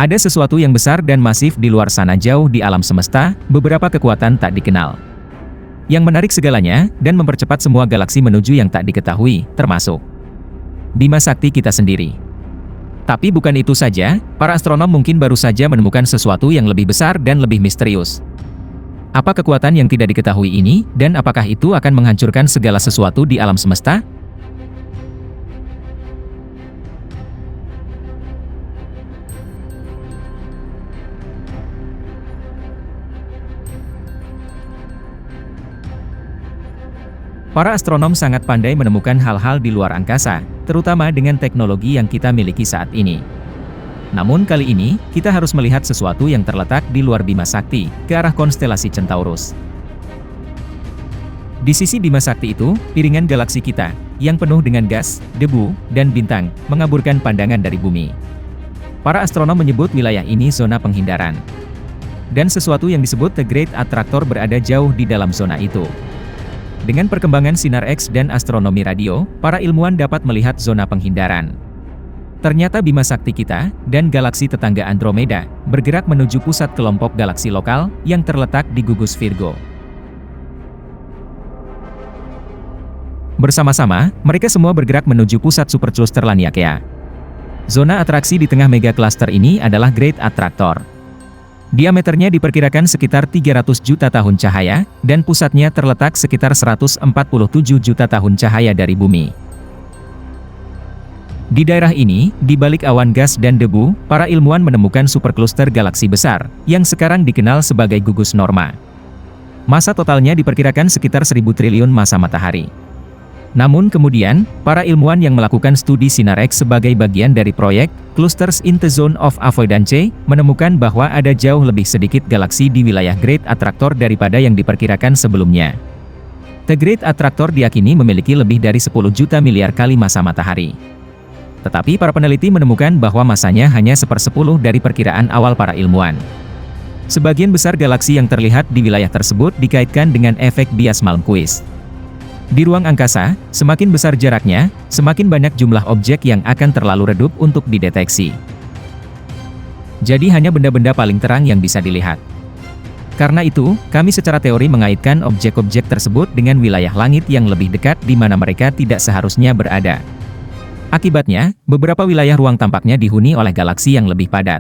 Ada sesuatu yang besar dan masif di luar sana jauh di alam semesta, beberapa kekuatan tak dikenal. Yang menarik segalanya, dan mempercepat semua galaksi menuju yang tak diketahui, termasuk Bima Sakti kita sendiri. Tapi bukan itu saja, para astronom mungkin baru saja menemukan sesuatu yang lebih besar dan lebih misterius. Apa kekuatan yang tidak diketahui ini, dan apakah itu akan menghancurkan segala sesuatu di alam semesta? Para astronom sangat pandai menemukan hal-hal di luar angkasa, terutama dengan teknologi yang kita miliki saat ini. Namun kali ini, kita harus melihat sesuatu yang terletak di luar Bima Sakti, ke arah konstelasi Centaurus. Di sisi Bima Sakti itu, piringan galaksi kita, yang penuh dengan gas, debu, dan bintang, mengaburkan pandangan dari bumi. Para astronom menyebut wilayah ini zona penghindaran. Dan sesuatu yang disebut The Great Attractor berada jauh di dalam zona itu. Dengan perkembangan sinar X dan astronomi radio, para ilmuwan dapat melihat zona penghindaran. Ternyata Bima Sakti kita, dan galaksi tetangga Andromeda, bergerak menuju pusat kelompok galaksi lokal, yang terletak di gugus Virgo. Bersama-sama, mereka semua bergerak menuju pusat supercluster Laniakea. Zona atraksi di tengah mega cluster ini adalah Great Attractor. Diameternya diperkirakan sekitar 300 juta tahun cahaya, dan pusatnya terletak sekitar 147 juta tahun cahaya dari bumi. Di daerah ini, di balik awan gas dan debu, para ilmuwan menemukan superkluster galaksi besar, yang sekarang dikenal sebagai gugus Norma. Massa totalnya diperkirakan sekitar 1000 triliun massa matahari. Namun kemudian, para ilmuwan yang melakukan studi sinar X sebagai bagian dari proyek Clusters in the Zone of Avoidance menemukan bahwa ada jauh lebih sedikit galaksi di wilayah Great Attractor daripada yang diperkirakan sebelumnya. The Great Attractor diyakini memiliki lebih dari 10 juta miliar kali massa matahari. Tetapi para peneliti menemukan bahwa massanya hanya 1/10 dari perkiraan awal para ilmuwan. Sebagian besar galaksi yang terlihat di wilayah tersebut dikaitkan dengan efek bias Malmquist. Di ruang angkasa, semakin besar jaraknya, semakin banyak jumlah objek yang akan terlalu redup untuk dideteksi. Jadi hanya benda-benda paling terang yang bisa dilihat. Karena itu, kami secara teori mengaitkan objek-objek tersebut dengan wilayah langit yang lebih dekat di mana mereka tidak seharusnya berada. Akibatnya, beberapa wilayah ruang tampaknya dihuni oleh galaksi yang lebih padat.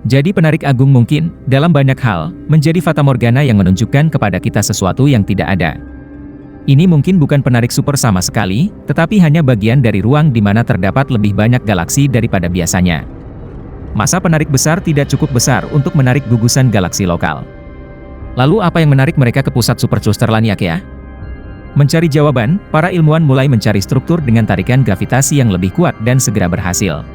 Jadi penarik agung mungkin, dalam banyak hal, menjadi fatamorgana yang menunjukkan kepada kita sesuatu yang tidak ada. Ini mungkin bukan penarik super sama sekali, tetapi hanya bagian dari ruang di mana terdapat lebih banyak galaksi daripada biasanya. Massa penarik besar tidak cukup besar untuk menarik gugusan galaksi lokal. Lalu apa yang menarik mereka ke pusat supercluster Laniakea? Mencari jawaban, para ilmuwan mulai mencari struktur dengan tarikan gravitasi yang lebih kuat dan segera berhasil.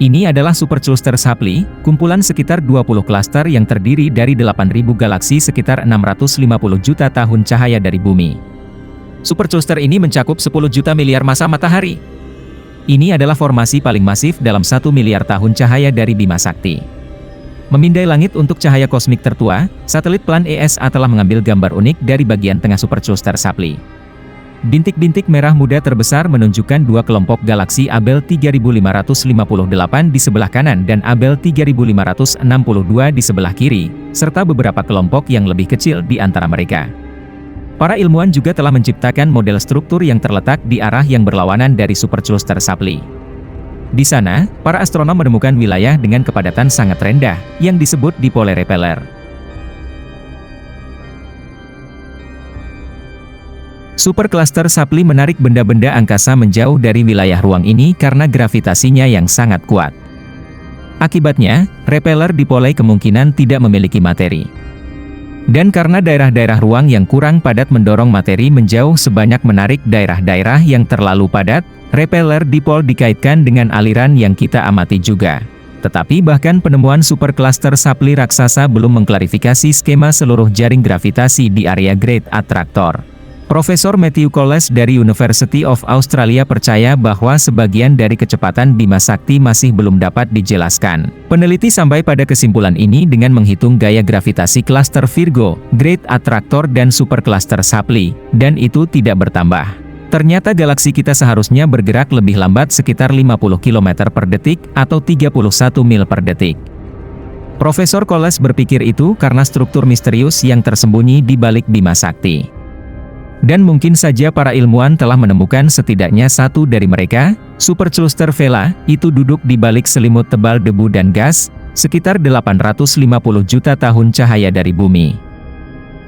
Ini adalah supercluster Shapley, kumpulan sekitar 20 klaster yang terdiri dari 8.000 galaksi sekitar 650 juta tahun cahaya dari bumi. Supercluster ini mencakup 10 juta miliar massa matahari. Ini adalah formasi paling masif dalam 1 miliar tahun cahaya dari Bima Sakti. Memindai langit untuk cahaya kosmik tertua, satelit Plan ESA telah mengambil gambar unik dari bagian tengah supercluster Shapley. Bintik-bintik merah muda terbesar menunjukkan dua kelompok galaksi Abell 3558 di sebelah kanan dan Abell 3562 di sebelah kiri, serta beberapa kelompok yang lebih kecil di antara mereka. Para ilmuwan juga telah menciptakan model struktur yang terletak di arah yang berlawanan dari supercluster Shapley. Di sana, para astronom menemukan wilayah dengan kepadatan sangat rendah, yang disebut dipole repeller. Supercluster Shapley menarik benda-benda angkasa menjauh dari wilayah ruang ini karena gravitasinya yang sangat kuat. Akibatnya, repeller dipole kemungkinan tidak memiliki materi. Dan karena daerah-daerah ruang yang kurang padat mendorong materi menjauh sebanyak menarik daerah-daerah yang terlalu padat, repeller dipole dikaitkan dengan aliran yang kita amati juga. Tetapi bahkan penemuan supercluster Shapley raksasa belum mengklarifikasi skema seluruh jaring gravitasi di area Great Attractor. Profesor Matthew Colless dari University of Australia percaya bahwa sebagian dari kecepatan Bima Sakti masih belum dapat dijelaskan. Peneliti sampai pada kesimpulan ini dengan menghitung gaya gravitasi klaster Virgo, Great Attractor dan supercluster Shapley, dan itu tidak bertambah. Ternyata galaksi kita seharusnya bergerak lebih lambat sekitar 50 km per detik atau 31 mil per detik. Profesor Koles berpikir itu karena struktur misterius yang tersembunyi di balik Bima Sakti. Dan mungkin saja para ilmuwan telah menemukan setidaknya satu dari mereka, supercluster Vela, itu duduk di balik selimut tebal debu dan gas, sekitar 850 juta tahun cahaya dari bumi.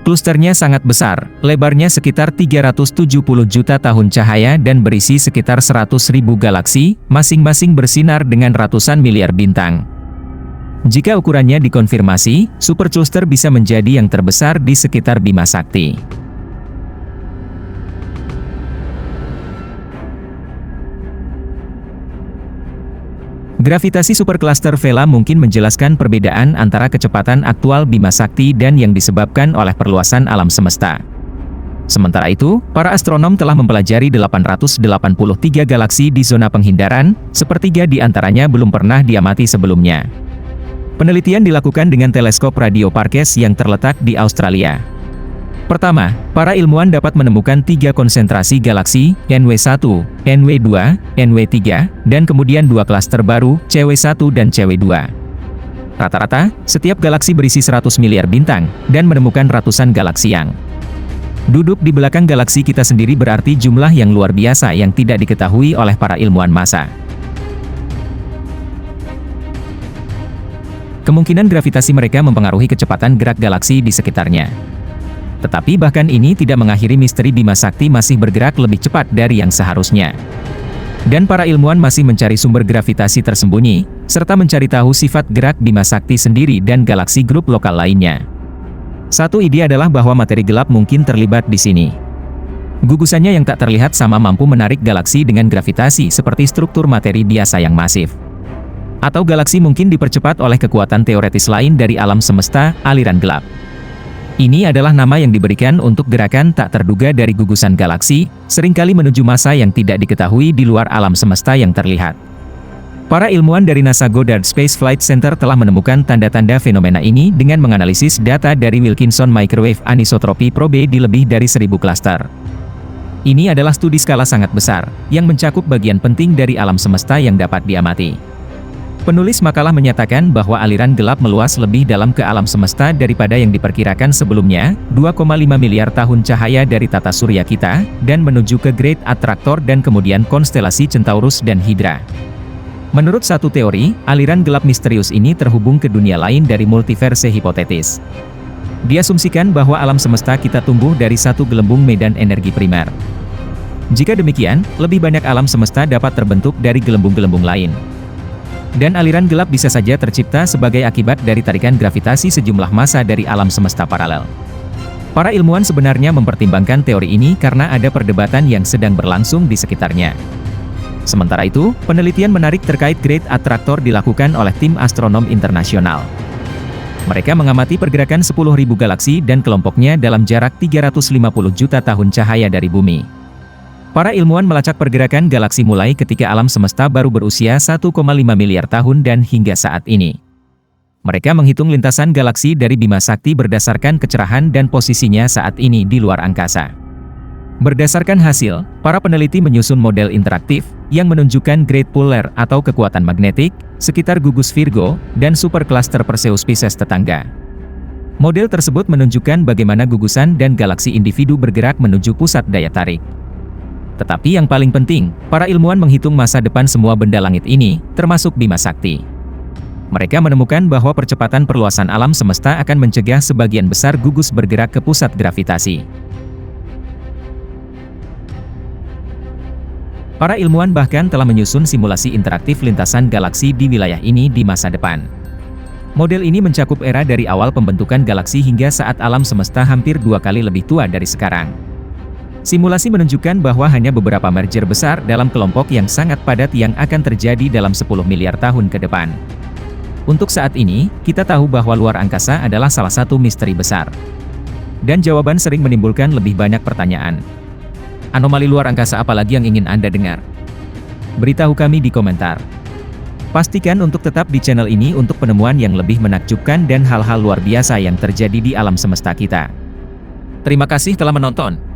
Klusternya sangat besar, lebarnya sekitar 370 juta tahun cahaya dan berisi sekitar 100.000 galaksi, masing-masing bersinar dengan ratusan miliar bintang. Jika ukurannya dikonfirmasi, supercluster bisa menjadi yang terbesar di sekitar Bima Sakti. Gravitasi supercluster Vela mungkin menjelaskan perbedaan antara kecepatan aktual Bima Sakti dan yang disebabkan oleh perluasan alam semesta. Sementara itu, para astronom telah mempelajari 883 galaksi di zona penghindaran, sepertiga di antaranya belum pernah diamati sebelumnya. Penelitian dilakukan dengan teleskop radio Parkes yang terletak di Australia. Pertama, para ilmuwan dapat menemukan 3 konsentrasi galaksi, NW1, NW2, NW3, dan kemudian 2 klaster baru, CW1 dan CW2. Rata-rata, setiap galaksi berisi 100 miliar bintang, dan menemukan ratusan galaksi yang duduk di belakang galaksi kita sendiri berarti jumlah yang luar biasa yang tidak diketahui oleh para ilmuwan masa. Kemungkinan gravitasi mereka mempengaruhi kecepatan gerak galaksi di sekitarnya. Tetapi bahkan ini tidak mengakhiri misteri Bima Sakti masih bergerak lebih cepat dari yang seharusnya. Dan para ilmuwan masih mencari sumber gravitasi tersembunyi, serta mencari tahu sifat gerak Bima Sakti sendiri dan galaksi grup lokal lainnya. Satu ide adalah bahwa materi gelap mungkin terlibat di sini. Gugusannya yang tak terlihat sama mampu menarik galaksi dengan gravitasi seperti struktur materi biasa yang masif. Atau galaksi mungkin dipercepat oleh kekuatan teoretis lain dari alam semesta, aliran gelap. Ini adalah nama yang diberikan untuk gerakan tak terduga dari gugusan galaksi, seringkali menuju masa yang tidak diketahui di luar alam semesta yang terlihat. Para ilmuwan dari NASA Goddard Space Flight Center telah menemukan tanda-tanda fenomena ini dengan menganalisis data dari Wilkinson Microwave Anisotropy Probe di lebih dari 1000 klaster. Ini adalah studi skala sangat besar, yang mencakup bagian penting dari alam semesta yang dapat diamati. Penulis makalah menyatakan bahwa aliran gelap meluas lebih dalam ke alam semesta daripada yang diperkirakan sebelumnya, 2,5 miliar tahun cahaya dari tata surya kita, dan menuju ke Great Attractor dan kemudian konstelasi Centaurus dan Hydra. Menurut satu teori, aliran gelap misterius ini terhubung ke dunia lain dari multiverse hipotetis. Diasumsikan bahwa alam semesta kita tumbuh dari satu gelembung medan energi primer. Jika demikian, lebih banyak alam semesta dapat terbentuk dari gelembung-gelembung lain. Dan aliran gelap bisa saja tercipta sebagai akibat dari tarikan gravitasi sejumlah massa dari alam semesta paralel. Para ilmuwan sebenarnya mempertimbangkan teori ini karena ada perdebatan yang sedang berlangsung di sekitarnya. Sementara itu, penelitian menarik terkait Great Attractor dilakukan oleh tim astronom internasional. Mereka mengamati pergerakan 10.000 galaksi dan kelompoknya dalam jarak 350 juta tahun cahaya dari bumi. Para ilmuwan melacak pergerakan galaksi mulai ketika alam semesta baru berusia 1,5 miliar tahun dan hingga saat ini. Mereka menghitung lintasan galaksi dari Bima Sakti berdasarkan kecerahan dan posisinya saat ini di luar angkasa. Berdasarkan hasil, para peneliti menyusun model interaktif yang menunjukkan Great Pull atau kekuatan magnetik sekitar gugus Virgo dan supercluster Perseus Pisces tetangga. Model tersebut menunjukkan bagaimana gugusan dan galaksi individu bergerak menuju pusat daya tarik. Tetapi yang paling penting, para ilmuwan menghitung masa depan semua benda langit ini, termasuk Bima Sakti. Mereka menemukan bahwa percepatan perluasan alam semesta akan mencegah sebagian besar gugus bergerak ke pusat gravitasi. Para ilmuwan bahkan telah menyusun simulasi interaktif lintasan galaksi di wilayah ini di masa depan. Model ini mencakup era dari awal pembentukan galaksi hingga saat alam semesta hampir 2 kali lebih tua dari sekarang. Simulasi menunjukkan bahwa hanya beberapa merger besar dalam kelompok yang sangat padat yang akan terjadi dalam 10 miliar tahun ke depan. Untuk saat ini, kita tahu bahwa luar angkasa adalah salah satu misteri besar. Dan jawaban sering menimbulkan lebih banyak pertanyaan. Anomali luar angkasa apa lagi yang ingin Anda dengar? Beritahu kami di komentar. Pastikan untuk tetap di channel ini untuk penemuan yang lebih menakjubkan dan hal-hal luar biasa yang terjadi di alam semesta kita. Terima kasih telah menonton.